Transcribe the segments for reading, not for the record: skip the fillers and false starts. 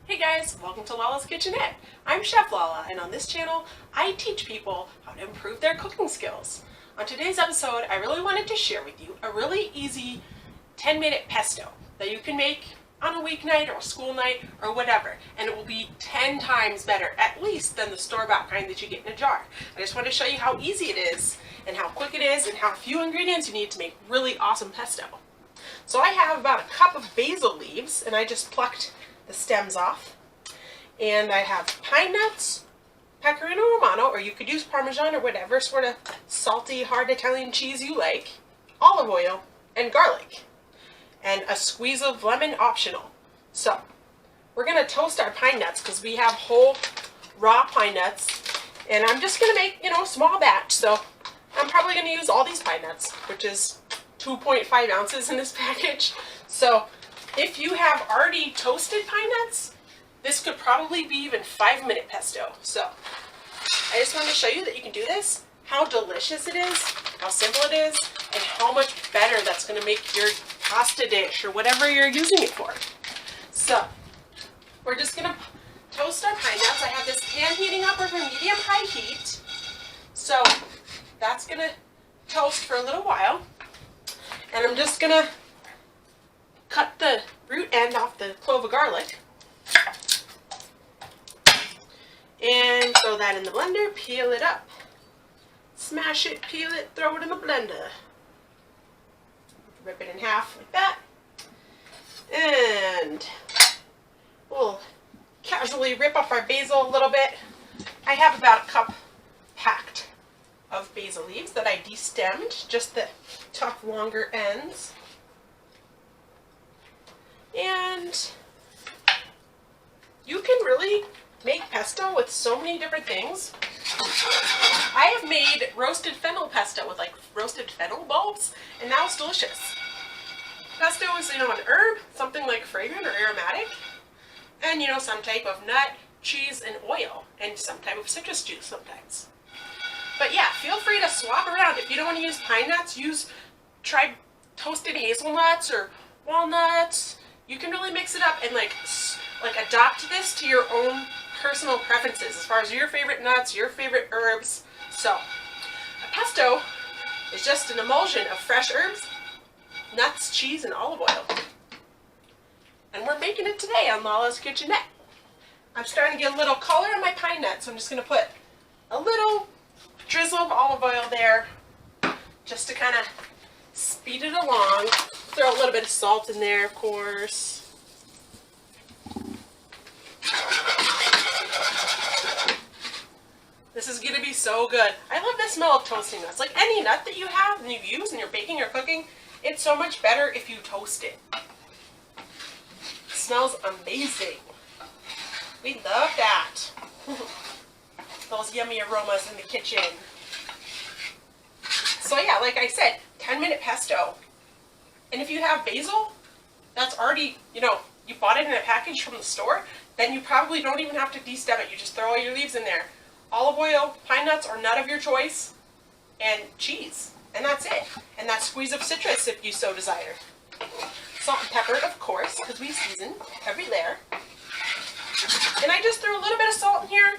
Hey guys, welcome to Lala's Kitchenette. I'm Chef Lala, and on this channel, I teach people how to improve their cooking skills. On today's episode, I really wanted to share with you a really easy 10-minute pesto that you can make on a weeknight or a school night or whatever, and it will be 10 times better, at least, than the store-bought kind that you get in a jar. I just want to show you how easy it is, and how quick it is, and how few ingredients you need to make really awesome pesto. So I have about a cup of basil leaves, and I just plucked the stems off. And I have pine nuts, pecorino romano, or you could use Parmesan or whatever sort of salty, hard Italian cheese you like, olive oil, and garlic. And a squeeze of lemon, optional. So, we're going to toast our pine nuts because we have whole raw pine nuts. And I'm just going to make, a small batch. So, I'm probably going to use all these pine nuts, which is 2.5 ounces in this package. So, if you have already toasted pine nuts, this could probably be even 5-minute pesto. So, I just wanted to show you that you can do this, how delicious it is, how simple it is, and how much better that's going to make your pasta dish or whatever you're using it for. So, we're just going to toast our pine nuts. I have this pan heating up over medium-high heat. So, that's going to toast for a little while. And I'm just going to cut the root end off the clove of garlic. And throw that in the blender, peel it up. Smash it, peel it, throw it in the blender. Rip it in half like that. And we'll casually rip up our basil a little bit. I have about a cup packed of basil leaves that I destemmed, just the tough longer ends. And you can really make pesto with so many different things. I have made roasted fennel pesto with roasted fennel bulbs, and now it's delicious. Pesto is, an herb, something like fragrant or aromatic, and some type of nut, cheese, and oil, and some type of citrus juice sometimes. But yeah, feel free to swap around. If you don't want to use pine nuts, try toasted hazelnuts or walnuts. You can really mix it up and like adopt this to your own personal preferences as far as your favorite nuts, your favorite herbs. So, a pesto is just an emulsion of fresh herbs, nuts, cheese, and olive oil. And we're making it today on Lala's Kitchenette. I'm starting to get a little color on my pine nuts, so I'm just going to put a little drizzle of olive oil there just to kind of speed it along. Throw a little bit of salt in there, of course. This is going to be so good. I love the smell of toasting nuts. Like any nut that you have and you use and you're baking or cooking, it's so much better if you toast it. It smells amazing. We love that. Those yummy aromas in the kitchen. So yeah, like I said, 10-minute pesto. And if you have basil, that's already, you bought it in a package from the store, then you probably don't even have to destem it. You just throw all your leaves in there. Olive oil, pine nuts, or nut of your choice, and cheese. And that's it. And that squeeze of citrus if you so desire. Salt and pepper, of course, because we season every layer. And I just threw a little bit of salt in here.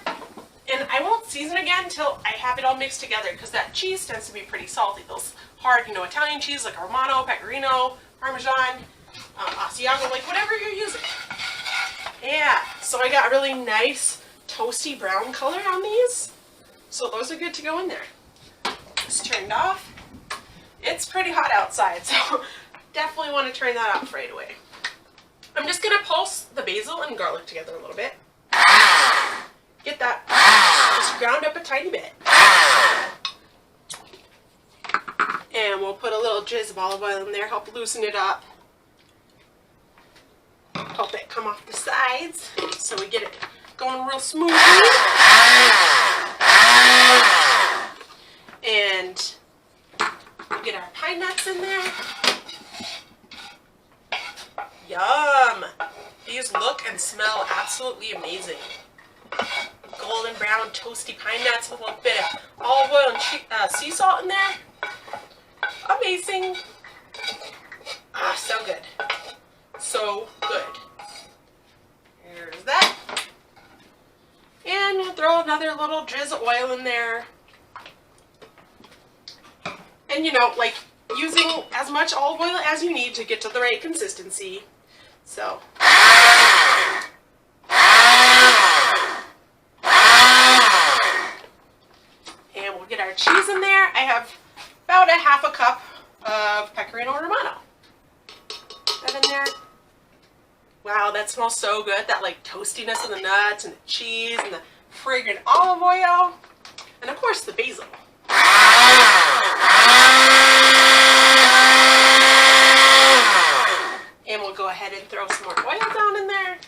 And I won't season again until I have it all mixed together because that cheese tends to be pretty salty. Those hard, Italian cheese like Romano, Pecorino, Parmesan, Asiago, like whatever you're using. Yeah, so I got really nice toasty brown color on these. So those are good to go in there. It's turned off. It's pretty hot outside, so definitely want to turn that off right away. I'm just going to pulse the basil and garlic together a little bit. Get that just ground up a tiny bit. And we'll put a little drizzle of olive oil in there, help loosen it up. Help it come off the sides so we get it going real smoothly. And we'll get our pine nuts in there. Yum! These look and smell absolutely amazing. Golden brown toasty pine nuts with a little bit of olive oil and sea salt in there. Amazing. Ah, so good. So good. Here's that. throw another little drizzle of oil in there. And you know, like using as much olive oil as you need to get to the right consistency. So. And we'll get our cheese in there. I have about a half a cup of Pecorino Romano. Put that in there. Wow, that smells so good. That like toastiness of the nuts and the cheese and the fragrant olive oil. And of course the basil. And we'll go ahead and throw some more oil down in there.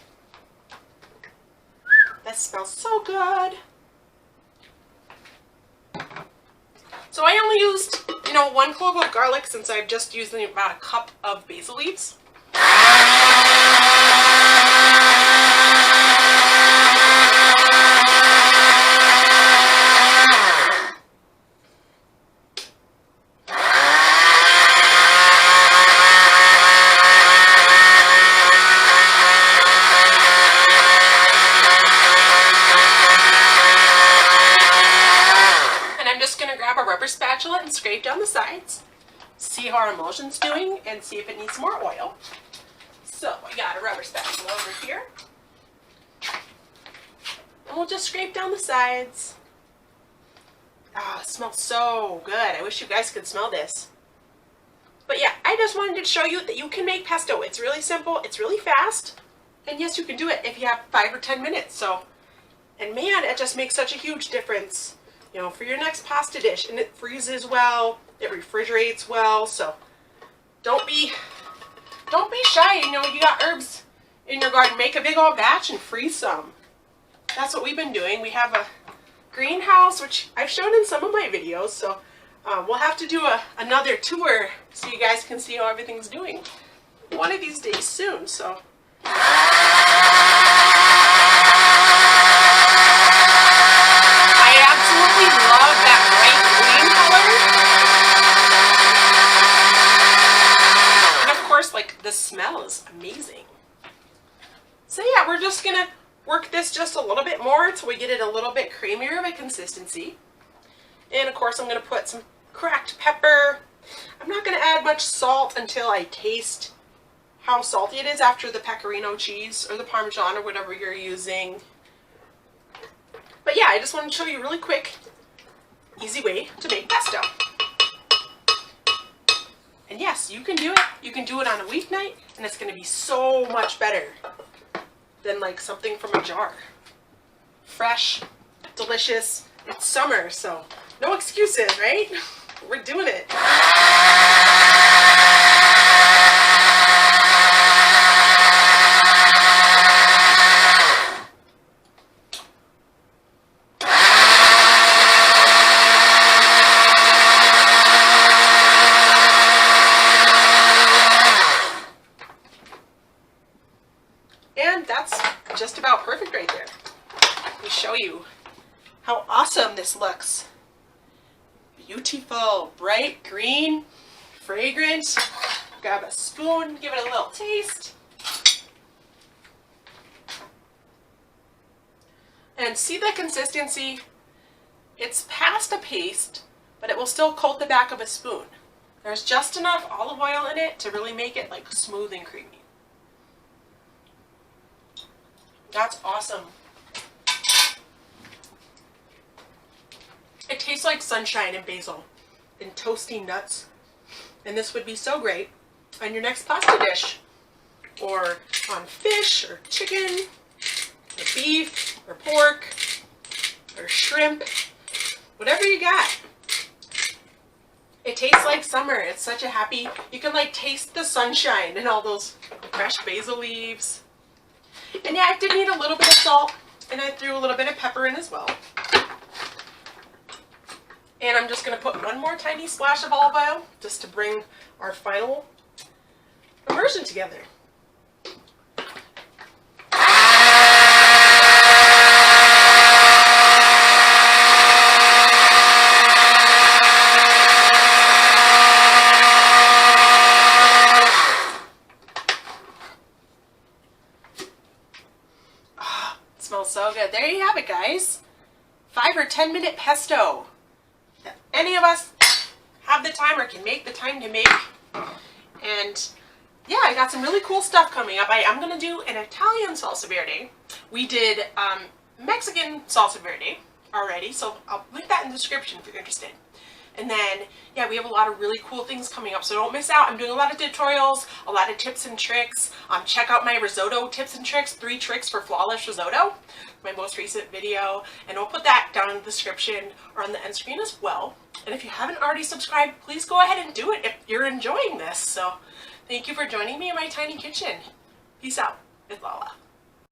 That smells so good. So I only used, you know, 1 clove of garlic since I'm just using about a cup of basil leaves. Spatula and scrape down the sides, see how our emulsion's doing, and see if it needs more oil. So I got a rubber spatula over here, and we'll just scrape down the sides. Ah, it smells so good. I wish you guys could smell this. But yeah, I just wanted to show you that you can make pesto. It's really simple, it's really fast, and yes, you can do it if you have 5 or 10 minutes. So, and man, it just makes such a huge difference, you know, for your next pasta dish. And it freezes well, it refrigerates well, so don't be shy. You know, you got herbs in your garden, make a big old batch and freeze some. That's what we've been doing. We have a greenhouse, which I've shown in some of my videos, so we'll have to do another tour so you guys can see how everything's doing one of these days soon. So the smell is amazing. So yeah, we're just gonna work this just a little bit more until we get it a little bit creamier of a consistency. And of course I'm gonna put some cracked pepper. I'm not gonna add much salt until I taste how salty it is after the pecorino cheese or the Parmesan or whatever you're using. But yeah, I just want to show you a really quick, easy way to make pesto. And yes, you can do it. You can do it on a weeknight, and it's going to be so much better than like something from a jar. Fresh, delicious. It's summer, so no excuses, right? We're doing it. And that's just about perfect right there. Let me show you how awesome this looks. Beautiful, bright green, fragrant. Grab a spoon, give it a little taste. And see the consistency? It's past a paste, but it will still coat the back of a spoon. There's just enough olive oil in it to really make it like smooth and creamy. That's awesome. It tastes like sunshine and basil and toasty nuts. And this would be so great on your next pasta dish, or on fish or chicken or beef or pork or shrimp, whatever you got. It tastes like summer. It's such a happy, you can like taste the sunshine and all those fresh basil leaves. And yeah, I did need a little bit of salt, and I threw a little bit of pepper in as well. And I'm just going to put one more tiny splash of olive oil just to bring our final immersion together. Smells so good. There you have it, guys. 5 or 10 minute pesto that any of us have the time or can make the time to make. And yeah, I got some really cool stuff coming up. I'm going to do an Italian salsa verde. We did Mexican salsa verde already, so I'll link that in the description if you're interested. And then, yeah, we have a lot of really cool things coming up, so don't miss out. I'm doing a lot of tutorials, a lot of tips and tricks. Check out my risotto tips and tricks, 3 tricks for flawless risotto, my most recent video. And I'll put that down in the description or on the end screen as well. And if you haven't already subscribed, please go ahead and do it if you're enjoying this. So thank you for joining me in my tiny kitchen. Peace out. It's Lala.